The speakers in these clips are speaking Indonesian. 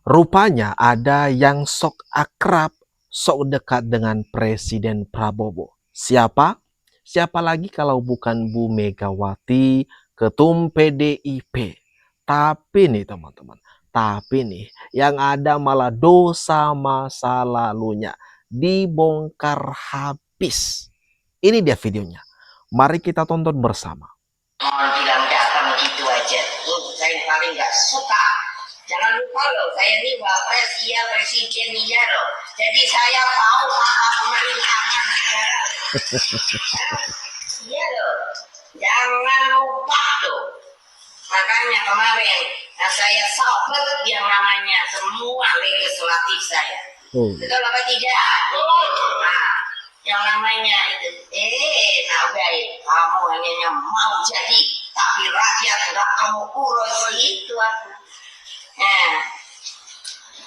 Rupanya ada yang sok akrab, sok dekat dengan Presiden Prabowo. Siapa? Siapa lagi kalau bukan Bu Megawati, Ketum PDIP. Tapi nih teman-teman, yang ada malah dosa masa lalunya dibongkar habis. Ini dia videonya. Mari kita tonton bersama. Bilang datang gitu aja, saya paling nggak suka. Jangan lupa loh, saya ini wapres, iya, presiden, iya loh. Jadi saya tahu tata pemerintahan negara. Iya loh, jangan lupa loh. Makanya kemarin saya sahabat yang namanya semua legislatif saya. Betul apa tidak? Nah, yang namanya itu, baik, kamu hanya mau jadi, tapi rakyat nggak kamu urus itu aku.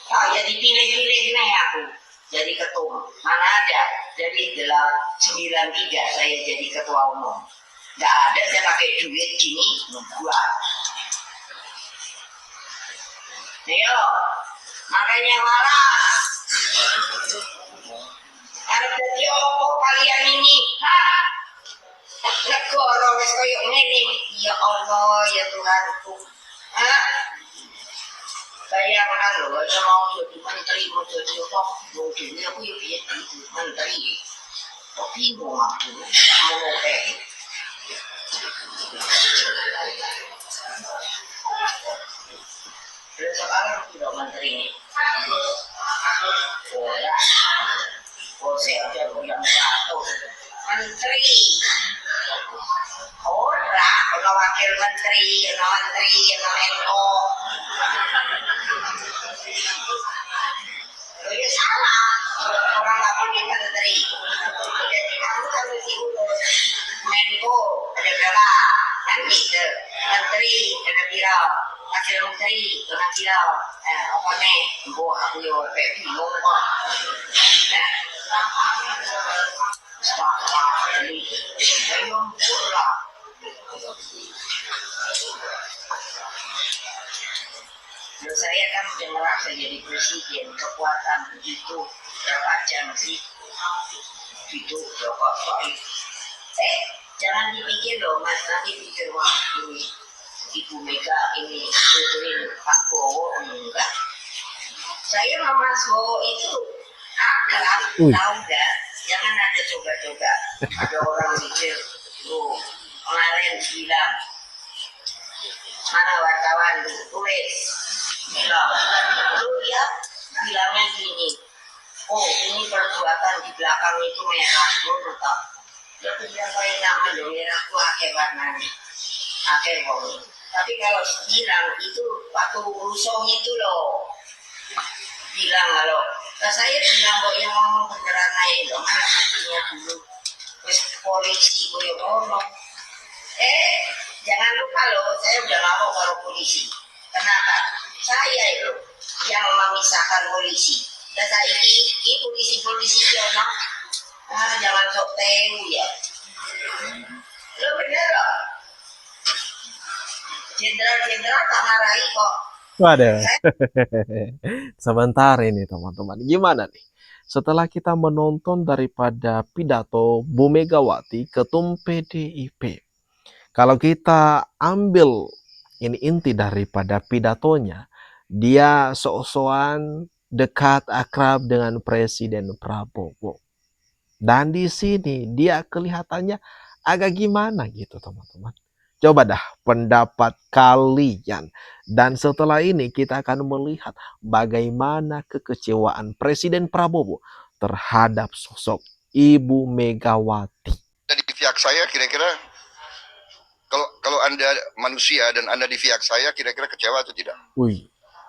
Saya dipilih-pilih nih aku jadi ketua. Mana ada dari 93 saya jadi ketua umum. Nggak ada saya pakai duit gini buat. Ayo, makanya marah. Ada jadi apa kalian ini? Hah? Negara wis koyo ngene. Ya Allah, ya Tuhanku. Hah? Bayangkan loh, saya mau jadi menteri, mau jadi apa? Mau jadi aku ya biar jadi menteri. Kok bingung aku, mau ngopek. Dan sekarang sudah menteri ini. Saya aja bilang satu menteri. Kalau wakil menteri, NO. Ya salah, orang nggak pakai menteri. Jadi kamu harus diurus. Menko ada berapa? Kan gitu. Menteri ada viral. Wakil menteri ada viral. Apa nih? Aku yo bingung kok. Saya kan udah merasa jadi presiden, kekuatan begitu berapa jam sih? Itu berapa kali? Jangan dipikir loh mas, nanti pikir wah ini Ibu Mega ini betulin Pak Bowo, enggak. Saya sama Mas Bowo itu akrab, tahu nggak? Jangan ada coba-coba. Ada orang mikir, kemarin bilang, mana wartawan tulis, bilang, ya bilangnya gini, ini perbuatan di belakang itu merah, tetap. Ya bilang saya nama merah itu akhir warnanya, akhir warna. Tapi kalau bilang itu waktu rusong itu loh, bilang kalau saya bilang kok yang ngomong beneran lain loh, mana buktinya dulu, terus polisi gue ngomong, jangan lupa loh, saya udah ngomong kalau polisi. Kenapa? Saya itu yang memisahkan polisi. Dan saya ini polisi-polisi itu jangan sok tahu ya. Lo bener loh. Jenderal-jenderal tak marahi kok. Waduh. Sebentar ini teman-teman. Gimana nih? Setelah kita menonton daripada pidato Bu Megawati, Ketum PDIP. Kalau kita ambil ini inti daripada pidatonya, dia sok-sokan dekat akrab dengan Presiden Prabowo. Dan di sini dia kelihatannya agak gimana gitu teman-teman. Coba dah pendapat kalian. Dan setelah ini kita akan melihat bagaimana kekecewaan Presiden Prabowo terhadap sosok Ibu Megawati. Di pihak saya kira-kira kalau Anda manusia dan Anda di pihak saya kira-kira kecewa atau tidak?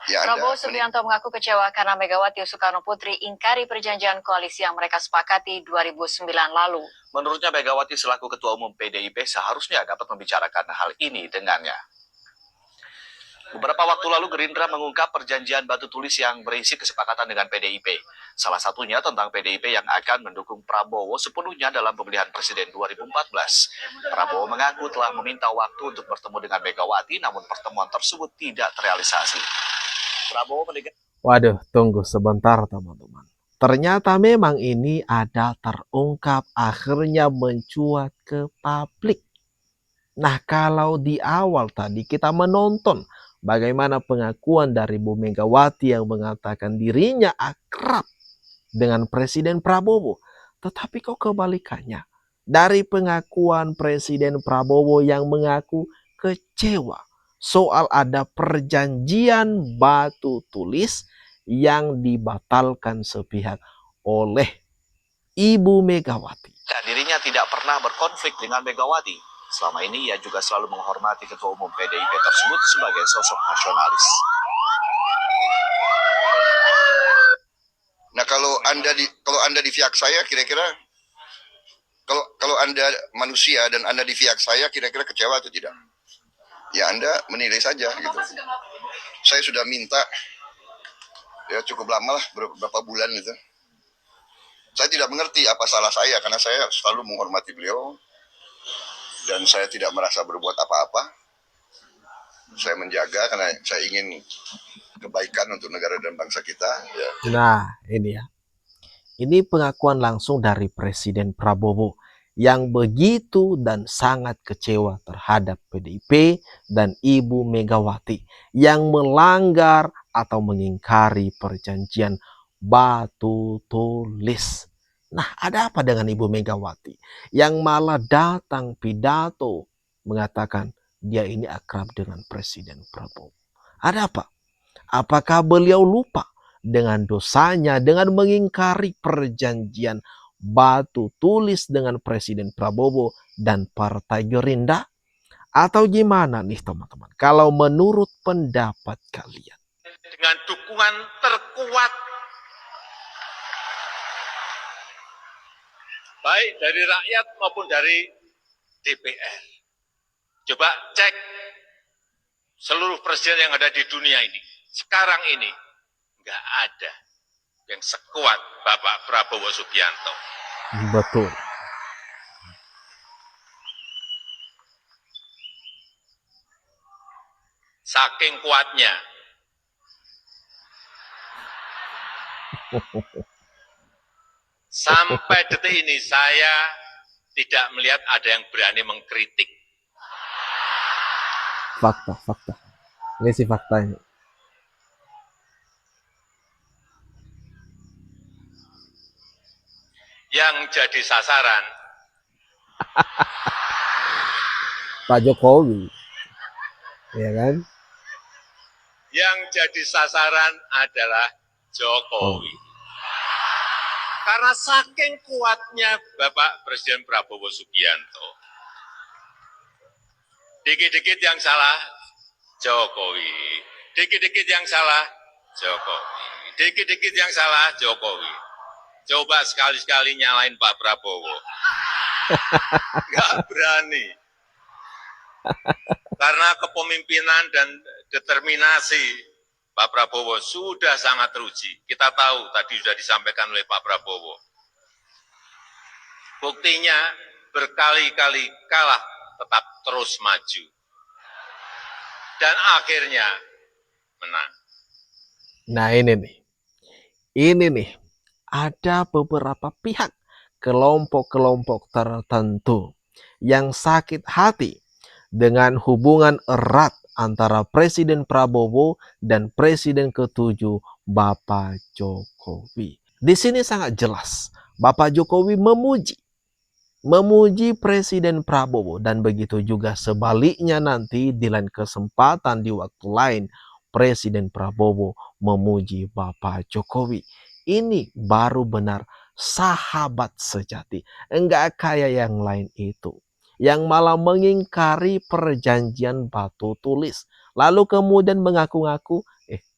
Ya, Prabowo Subianto mengaku kecewa karena Megawati Soekarno Putri ingkari perjanjian koalisi yang mereka sepakati 2009 lalu. Menurutnya Megawati selaku Ketua Umum PDIP seharusnya dapat membicarakan hal ini dengannya. Beberapa waktu lalu Gerindra mengungkap perjanjian batu tulis yang berisi kesepakatan dengan PDIP. Salah satunya tentang PDIP yang akan mendukung Prabowo sepenuhnya dalam pemilihan presiden 2014. Prabowo mengaku telah meminta waktu untuk bertemu dengan Megawati, namun pertemuan tersebut tidak terrealisasi. Prabowo menegaskan. Waduh, tunggu sebentar teman-teman. Ternyata memang ini ada terungkap, akhirnya mencuat ke publik. Nah, kalau di awal tadi kita menonton bagaimana pengakuan dari Bu Megawati yang mengatakan dirinya akrab dengan Presiden Prabowo. Tetapi kok kebalikannya. Dari pengakuan Presiden Prabowo yang mengaku kecewa soal ada perjanjian batu tulis yang dibatalkan sepihak oleh Ibu Megawati. Dan dirinya tidak pernah berkonflik dengan Megawati. Selama ini ia juga selalu menghormati Ketua Umum PDIP tersebut sebagai sosok nasionalis. Nah, kalau anda di pihak saya, kira-kira kalau anda manusia dan anda di pihak saya, kira-kira kecewa atau tidak? Ya anda menilai saja gitu. Saya sudah minta ya cukup lama lah, beberapa bulan gitu. Saya tidak mengerti apa salah saya karena saya selalu menghormati beliau dan saya tidak merasa berbuat apa-apa. Saya menjaga karena saya ingin kebaikan untuk negara dan bangsa kita. Ya. Nah, ini ya. Ini pengakuan langsung dari Presiden Prabowo yang begitu dan sangat kecewa terhadap PDIP dan Ibu Megawati yang melanggar atau mengingkari perjanjian batu tulis. Nah, ada apa dengan Ibu Megawati yang malah datang pidato mengatakan dia ini akrab dengan Presiden Prabowo? Ada apa? Apakah beliau lupa dengan dosanya dengan mengingkari perjanjian batu tulis dengan Presiden Prabowo dan Partai Gerindra? Atau gimana nih teman-teman? Kalau menurut pendapat kalian? Dengan dukungan terkuat baik dari rakyat maupun dari DPR. Coba cek seluruh presiden yang ada di dunia ini. Sekarang ini nggak ada yang sekuat Bapak Prabowo Subianto. Betul. Saking kuatnya. Sampai detik ini saya tidak melihat ada yang berani mengkritik. Fakta. Ini sih faktanya. Yang jadi sasaran Pak Jokowi. Ya kan? Yang jadi sasaran adalah Jokowi. Karena saking kuatnya Bapak Presiden Prabowo Subianto. Dikit-dikit yang salah, Jokowi. Dikit-dikit yang salah, Jokowi. Dikit-dikit yang salah, Jokowi. Coba sekali-sekali nyalain Pak Prabowo. Nggak berani. Karena kepemimpinan dan determinasi Pak Prabowo sudah sangat teruji. Kita tahu tadi sudah disampaikan oleh Pak Prabowo. Buktinya berkali-kali kalah tetap terus maju. Dan akhirnya menang. Nah ini nih. Ada beberapa pihak, kelompok-kelompok tertentu yang sakit hati dengan hubungan erat antara Presiden Prabowo dan Presiden ke-7 Bapak Jokowi. Di sini sangat jelas, Bapak Jokowi memuji Presiden Prabowo dan begitu juga sebaliknya nanti di lain kesempatan di waktu lain Presiden Prabowo memuji Bapak Jokowi. Ini baru benar sahabat sejati. Enggak kayak yang lain itu. Yang malah mengingkari perjanjian batu tulis. Lalu kemudian mengaku-ngaku,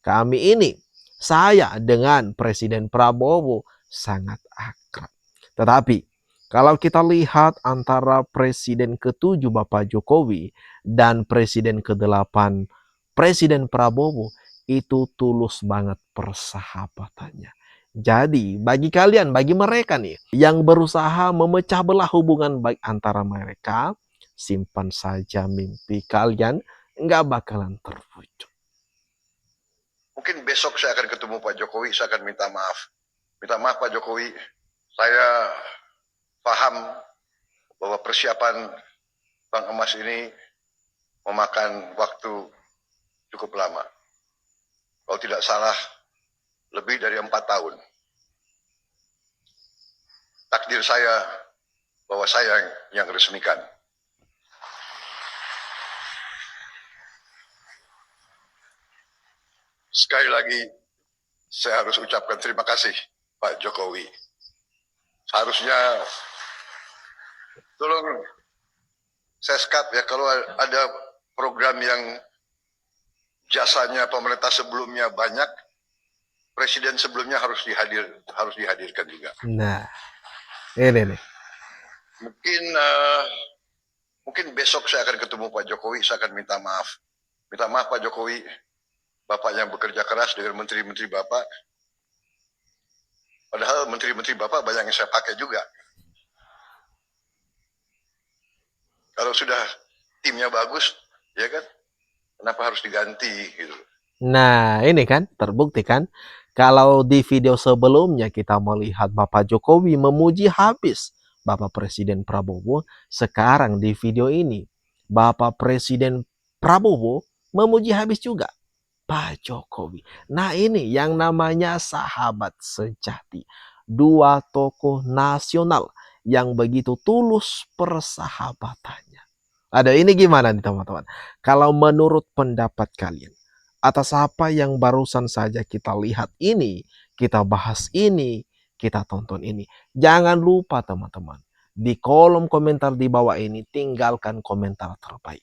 kami ini, saya dengan Presiden Prabowo sangat akrab. Tetapi kalau kita lihat antara Presiden ke-7 Bapak Jokowi dan Presiden ke-8 Presiden Prabowo, itu tulus banget persahabatannya. Jadi bagi kalian, bagi mereka nih yang berusaha memecah belah hubungan baik antara mereka, simpan saja mimpi kalian, nggak bakalan terwujud. Mungkin besok saya akan ketemu Pak Jokowi, saya akan minta maaf. Minta maaf Pak Jokowi, saya paham bahwa persiapan Bank Emas ini memakan waktu cukup lama. Kalau tidak salah, lebih dari 4 tahun. Takdir saya bahwa saya yang resmikan. Sekali lagi, saya harus ucapkan terima kasih Pak Jokowi. Seharusnya, tolong Seskap ya, kalau ada program yang jasanya pemerintah sebelumnya banyak, presiden sebelumnya harus dihadirkan juga. Nah, ini nih. Mungkin besok saya akan ketemu Pak Jokowi, saya akan minta maaf. Minta maaf Pak Jokowi, Bapak yang bekerja keras dengan menteri-menteri Bapak. Padahal menteri-menteri Bapak banyak yang saya pakai juga. Kalau sudah timnya bagus, ya kan, kenapa harus diganti gitu. Nah, ini kan terbukti kan. Kalau di video sebelumnya kita melihat Bapak Jokowi memuji habis Bapak Presiden Prabowo, sekarang di video ini Bapak Presiden Prabowo memuji habis juga Pak Jokowi. Nah, ini yang namanya sahabat sejati. Dua tokoh nasional yang begitu tulus persahabatannya. Ada ini gimana nih teman-teman? Kalau menurut pendapat kalian, atas apa yang barusan saja kita lihat ini, kita bahas ini, kita tonton ini. Jangan lupa teman-teman, di kolom komentar di bawah ini tinggalkan komentar terbaik.